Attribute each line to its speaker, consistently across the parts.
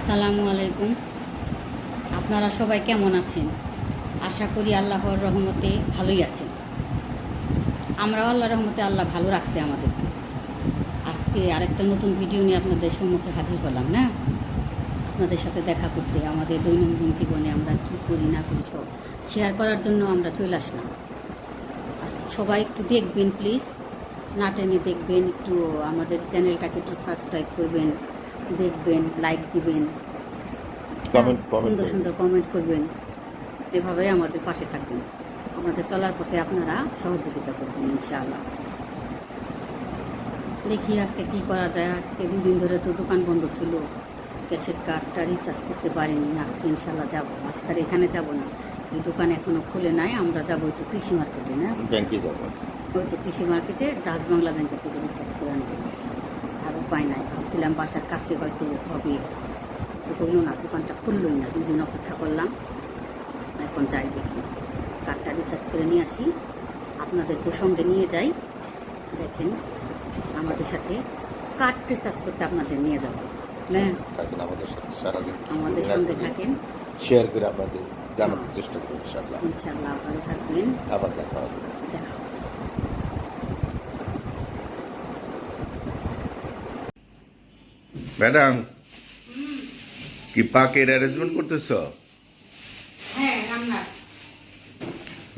Speaker 1: আসসালামু আলাইকুম। আপনারা সবাই কেমন আছেন? আশা করি আল্লাহর রহমতে ভালোই আছেন। আমরাও আল্লাহর রহমতে আল্লাহ ভালো রাখছে আমাদেরকে। আজকে আরেকটা নতুন ভিডিও নিয়ে আপনাদের সম্মুখে হাজির হলাম না, আপনাদের সাথে দেখা করতে। আমাদের দৈনন্দিন জীবনে আমরা কি করি না করি সব শেয়ার করার জন্য আমরা চলে আসলাম। সবাই একটু দেখবেন প্লিজ, না টেনে দেখবেন, একটু আমাদের চ্যানেলটাকে একটু সাবস্ক্রাইব করবেন, দেখবেন, লাইক দিবেন, সুন্দর সুন্দর কমেন্ট করবেন। এভাবেই আমাদের পাশে থাকবেন, আমাদের চলার পথে আপনারা সহযোগিতা করবেন ইনশাআল্লাহ। দেখি আজকে কী করা যায়। আজকে দুদিন ধরে তো দোকান বন্ধ ছিল, ক্যাশের কার্ডটা রিচার্জ করতে পারিনি। আজকে ইনশাআল্লাহ যাবো। আজকে এখানে যাব না, এই দোকান এখনও খুলে নাই। আমরা যাবো একটু কৃষি মার্কেটে, না
Speaker 2: ব্যাংকে যাবো,
Speaker 1: ওই তো কৃষি মার্কেটে ডাচ বাংলা ব্যাংকের থেকে রিচার্জ করে আনবো। আর উপায় নাই, ভাবছিলাম বাসার কাছে হয়তো হবে, তো করলো না, দোকানটা খুললই না। 2 দিন অপেক্ষা করলাম, এখন যাই দেখি কার্ডটা রিচার্জ করে নিয়ে আসি, আপনাদেরকেও সঙ্গে নিয়ে যাই। দেখেন আমাদের সাথে কার্ড রিচার্জ করতে আপনাদের নিয়ে যাব না,
Speaker 2: থাকেন আমাদের সাথে সারাদিন,
Speaker 1: আমাদের সঙ্গে থাকেন,
Speaker 2: শেয়ার করে আপনাদের জানাতে চেষ্টা করব ইনশাআল্লাহ।
Speaker 1: ইনশাআল্লাহ ভালো থাকবেন,
Speaker 2: আবার দেখা হবে। ম্যাডাম, কি পাকের অ্যারেঞ্জমেন্ট করতেছ?
Speaker 1: হ্যাঁ,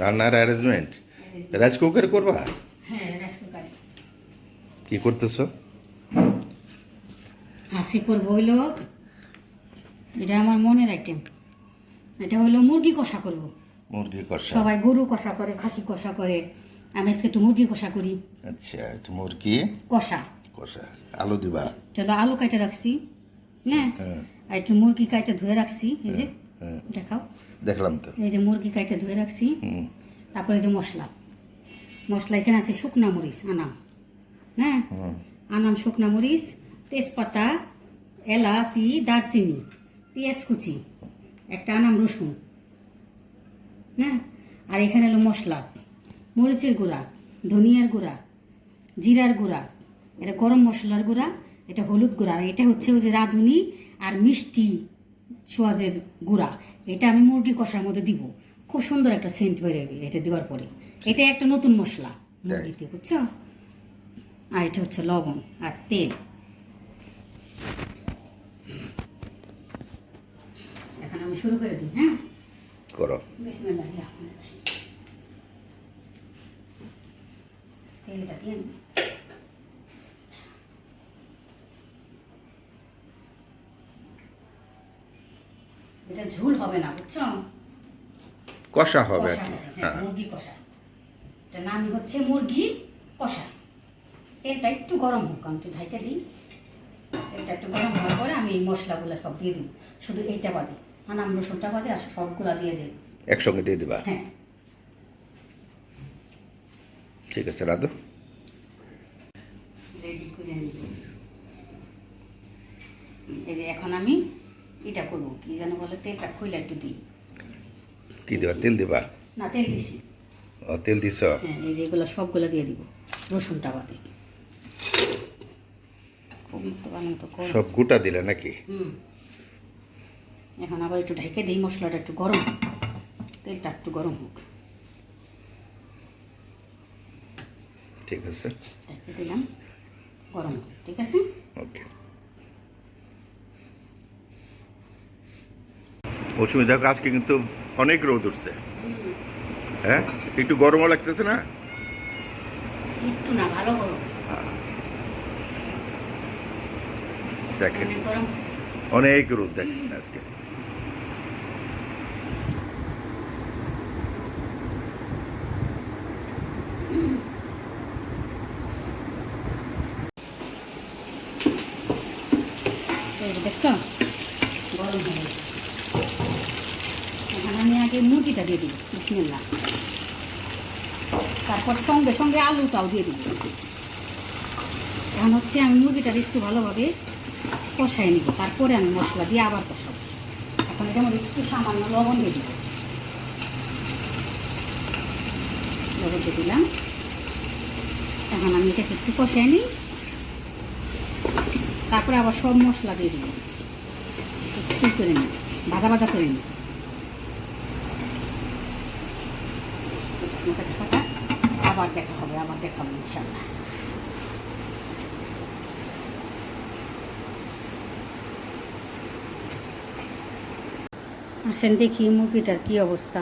Speaker 2: রান্নার অ্যারেঞ্জমেন্ট রাইস কুকার করবা?
Speaker 1: হ্যাঁ, রাইস কুকার।
Speaker 2: কি করতেছ?
Speaker 1: হাসি করবো হইলো, এটা আমার মনের আইটেম। এটা হলো মুরগি কষা করব।
Speaker 2: মুরগি কষা?
Speaker 1: সবাই গরু কষা করে, খাসি কষা করে, আমি আজকে একটু মুরগি কষা করি।
Speaker 2: আচ্ছা, একটু মুরগি
Speaker 1: কষা।
Speaker 2: কষা আলু দিবা?
Speaker 1: চলো, আলু কাইটে রাখছি না, আর একটু মুরগি কাইটে ধুয়ে রাখছি। এই যে দেখাও,
Speaker 2: দেখলাম তো।
Speaker 1: এই যে মুরগি কাইটে ধুয়ে রাখছি। তারপরে যে মশলা মশলা এখানে আছে শুকনা মরিচ, আনাম, হ্যাঁ, আনাম, শুকনা মরিচ, তেজপাতা, এলাচি, দারচিনি, পেঁয়াজ কুচি, একটা আনাম রসুন, হ্যাঁ। আর এখানে হলো মশলা, মরিচের গুঁড়া, ধনিয়ার গুঁড়া, জিরার গুঁড়া, এটা গরম মশলার গুঁড়া, এটা হলুদ গুঁড়া, আর এটা হচ্ছে ওই যে রাঁধুনি আর মিষ্টি সোয়াজের গুঁড়া। এটা আমি মুরগি কষার মধ্যে দিব, খুব সুন্দর একটা সেন্ট বেরোবে এটা দেওয়ার পরে। এটা একটা নতুন মশলা মুরগিতে, বুঝছো? আর এটা হচ্ছে লবণ আর তেল। এখন আমি শুরু করে দিই, হ্যাঁ,
Speaker 2: করো।
Speaker 1: বিসমিল্লাহির রহমানির রহিম। তেলটা দিয়ে নিই। এটা ঝোল হবে না, বুঝছো?
Speaker 2: কষা হবে আর
Speaker 1: কষা
Speaker 2: কি।
Speaker 1: হবে, হ্যাঁ,
Speaker 2: হ্যাঁ,
Speaker 1: মুরগি কষা। এটা নামই হচ্ছে মুরগি কষা। তেলটা একটু গরম হোক, আমি একটু ঢাইকা দিই। তেলটা একটু গরম হওয়ার পরে আমি এই মশলাগুলো সব দিয়ে দিই, শুধু এইটা বাদে, আনাম রসুনটা বাদে, আর সবগুলা দিয়ে দিই
Speaker 2: একসঙ্গে দিয়ে দিবা?
Speaker 1: হ্যাঁ।
Speaker 2: ঠিক আছে, রাধু।
Speaker 1: রেডি করে নিব। এই যে এখন আমি এটা করবো, কি যেন বলে, তেলটা খুইলা একটু দিই।
Speaker 2: কি দিবা? তেল দিবা?
Speaker 1: না, তেল দিছি।
Speaker 2: ও, তেল দিছ?
Speaker 1: হ্যাঁ, এই যে এগুলো সবগুলো দিয়ে দিব, রসুনটা বাদে।
Speaker 2: সব গোটা দিলে নাকি?
Speaker 1: এখন আবার একটু ঢেকে দিই, মশলাটা একটু গরম হোক, তেলটা একটু গরম হোক।
Speaker 2: ঠিক আছে,
Speaker 1: ঢেকে দিলাম, গরম হোক, ঠিক আছে।
Speaker 2: ওকে। মৌসুমি দেখো, আজকে কিন্তু অনেক রোদ উঠছে, হ্যাঁ, একটু গরমও লাগতেছে না?
Speaker 1: একটু না, ভালো গরম,
Speaker 2: দেখেন
Speaker 1: অনেক গরম হচ্ছে।
Speaker 2: অনেক রোদ দেখেন আজকে।
Speaker 1: দেখছো, গরম হয়ে গেছে। এখন আমি আগে মুরগিটা দিয়ে দিই, বিসমিল্লাহ। তারপর সঙ্গে সঙ্গে আলুটাও দিয়ে দিব। এখন হচ্ছে আমি মুরগিটা একটু ভালোভাবে কষাই নিব, তারপরে আমি মশলা দিয়ে আবার কষাবো। এখন এটা মধ্যে একটু সামান্য লবণ দিয়ে দিব, লবণ দিয়ে দিলাম। এখন আমি এটাকে একটু কষাই নিই, তারপরে আবার সব মশলা দিয়ে দিব, কি করে নিই, ভাজা ভাজা করে নিই। আবার দেখা হবে, আবার দেখা হবে ইনশাল্লাহ। আসেন দেখি মুরগিটার কি অবস্থা।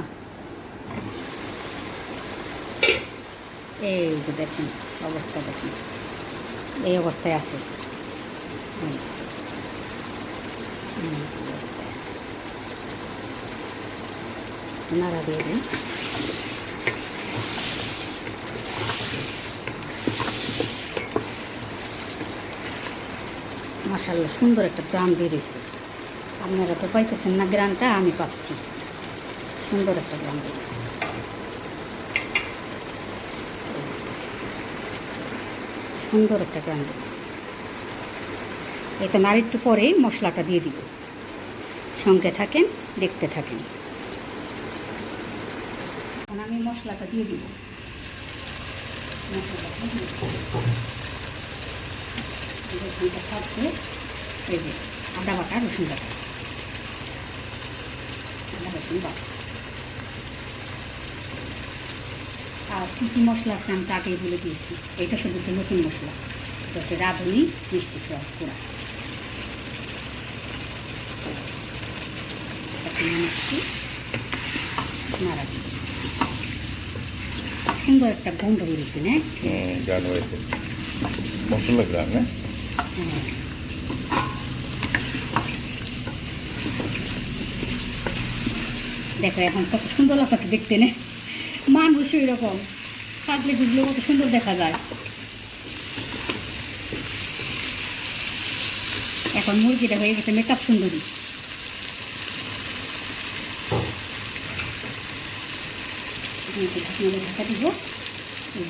Speaker 1: এই যে দেখেন অবস্থা, দেখেন এই অবস্থায় আছে, অবস্থায় আছে। নাড়া দিয়ে দিন। মাশাআল্লাহ সুন্দর একটা গ্রাম বেরিয়েছে। আপনারা তো পাইতেছেন না গ্রামটা, আমি পাচ্ছি। সুন্দর একটা গ্রাম বেরিয়েছে। সুন্দর একটা গ্রাম বেরিয়েছে। এটা আর একটু পরে মশলাটা দিয়ে দিব। সঙ্গে থাকেন, দেখতে থাকেন। এখন আমি মশলাটা দিয়ে দিব। রসুনটা থাকবে, এই যে আদা বাটা, রসুন বাটা, আদা রসুন বাটা। আর কী কী মশলা আছে আমি আগেই বলে দিয়েছি। এটা শুধু একটা নতুন মশলা, এটা হচ্ছে রাঁধুনি মিষ্টি পেঁয়াজ পোড়া। নাড়া দিই। সুন্দর একটা গন্ধ বেরিয়েছে না?
Speaker 2: গান হয়েছে মশলা গ্রাম। হ্যাঁ,
Speaker 1: দেখো এখন কত সুন্দর লাগছে দেখতে না? মানুষ ওই রকম কাটলে গুজলে কত সুন্দর দেখা যায়। এখন মুরগিটা হয়ে গেছে মেকআপ সুন্দরী। ঢাকা দিব,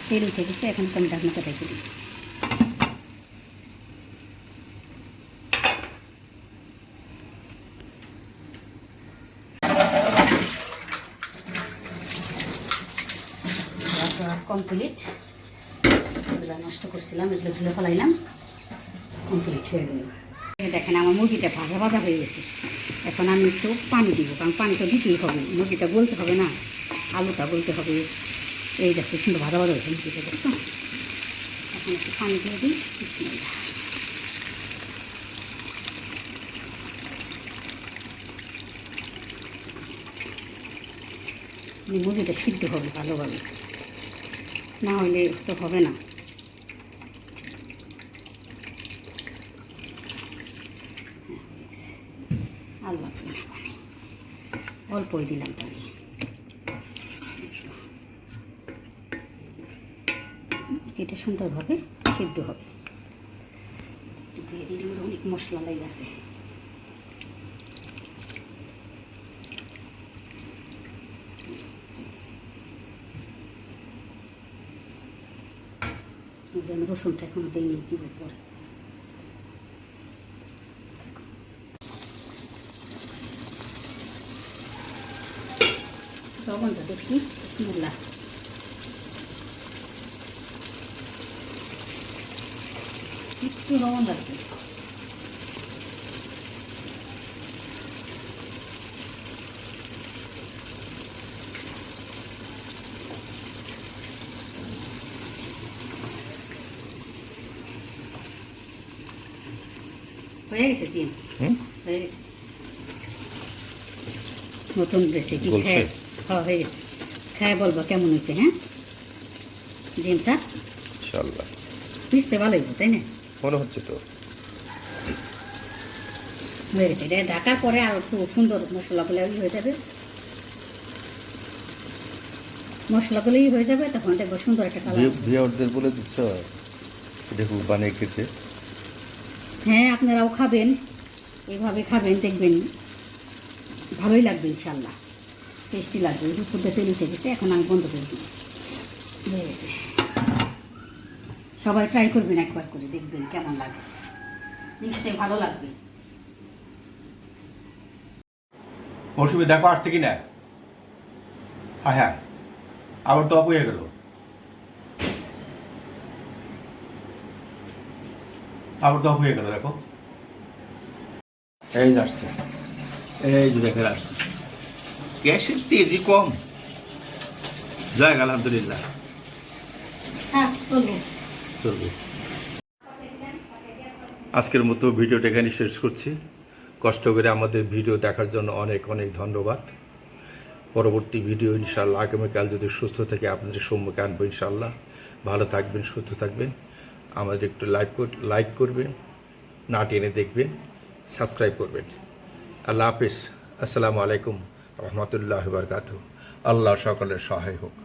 Speaker 1: তেল উঠে গেছে, এখন তো আমি ঢাকনাটা রেখে দিই। কমপ্লিট। এগুলো নষ্ট করছিলাম, এগুলো ধুয়ে ফেলাইলাম, কমপ্লিট হয়ে গেল। দেখেন আমার মুরগিটা ভাজা ভাজা হয়ে গেছে। এখন আমি একটু পানি দিব, কারণ পানি তো দিতেই হবে, মুরগিটা গলতে হবে না, আলুটা গলতে হবে। এই দেখো সুন্দর ভাজা ভাজা হয়েছে মুরগিটা, দেখছো? এখন একটু পানি দিয়ে দিই। মুরগিটা সিদ্ধ হবে ভালোভাবে, না হলে তো হবে না। আল্লাহ পানি অল্পই দিলাম পানি। এটা সুন্দরভাবে সিদ্ধ হবে। দিয়ে দিলে অনেক মশলা লেগে গেছে। আমি রসুনটা এখন দিইনি, দিব পরে। লবণটা দেখি, বিসমিল্লাহ। একটু লবণ রাখবে। হয়ে গেছে জিম, হয়ে গেছে। নতুন রেসিপি হয়ে গেছে, খায় বলবো কেমন হয়েছে। হ্যাঁ জিম স্যার,
Speaker 2: ইনশাআল্লাহ
Speaker 1: নিশ্চয় ভালো হইব, তাই না?
Speaker 2: মনে হচ্ছে তো
Speaker 1: হয়ে গেছে। এটা ঢাকার পরে আর একটু সুন্দর মশলাগুলো হয়ে যাবে, মশলাগুলোই হয়ে যাবে, তখন দেখবো সুন্দর একটা কালার।
Speaker 2: ভিউয়ারদের বলে দিচ্ছ দেখো বানিয়ে খেতে।
Speaker 1: হ্যাঁ আপনারাও খাবেন, এইভাবে খাবেন, দেখবেন ভালোই লাগবে ইনশাল্লাহ, টেস্টি লাগবে। দুপুরটা তেল উঠে গেছে, এখন আমি বন্ধ করে দিই। হয়ে গেছে। সবাই ট্রাই করবেন একবার করে, দেখবেন কেমন লাগে, নিশ্চয়ই ভালো লাগবে।
Speaker 3: মৌসুমি দেখো আসছে কি না? হ্যাঁ হ্যাঁ, আবার তো অফ হয়ে গেল, আবার তো অফ হয়ে গেল। দেখো এই যে আসছে। এই যে দেখেন আসছে, গ্যাসের তেজি কম। যাক আলহামদুলিল্লাহ,
Speaker 1: হ্যাঁ চলুন।
Speaker 3: চলবে। আজকের মতো ভিডিওটা এখানে শেষ করছি। কষ্ট করে আমাদের ভিডিও দেখার জন্য অনেক অনেক ধন্যবাদ। পরবর্তী ভিডিও ইনশাআল্লাহ আগামীকাল যদি সুস্থ থেকে আপনাদের সম্মুখে আনবো ইনশাআল্লাহ। ভালো থাকবেন, সুস্থ থাকবেন। আমাদের একটু লাইক করবেন, না টেনে দেখবেন, সাবস্ক্রাইব করবেন। আল্লাহ হাফিজ। আসসালামু আলাইকুম রহমতুল্লাহ বারকাতুহু। আল্লাহ সকলের সহায় হোক।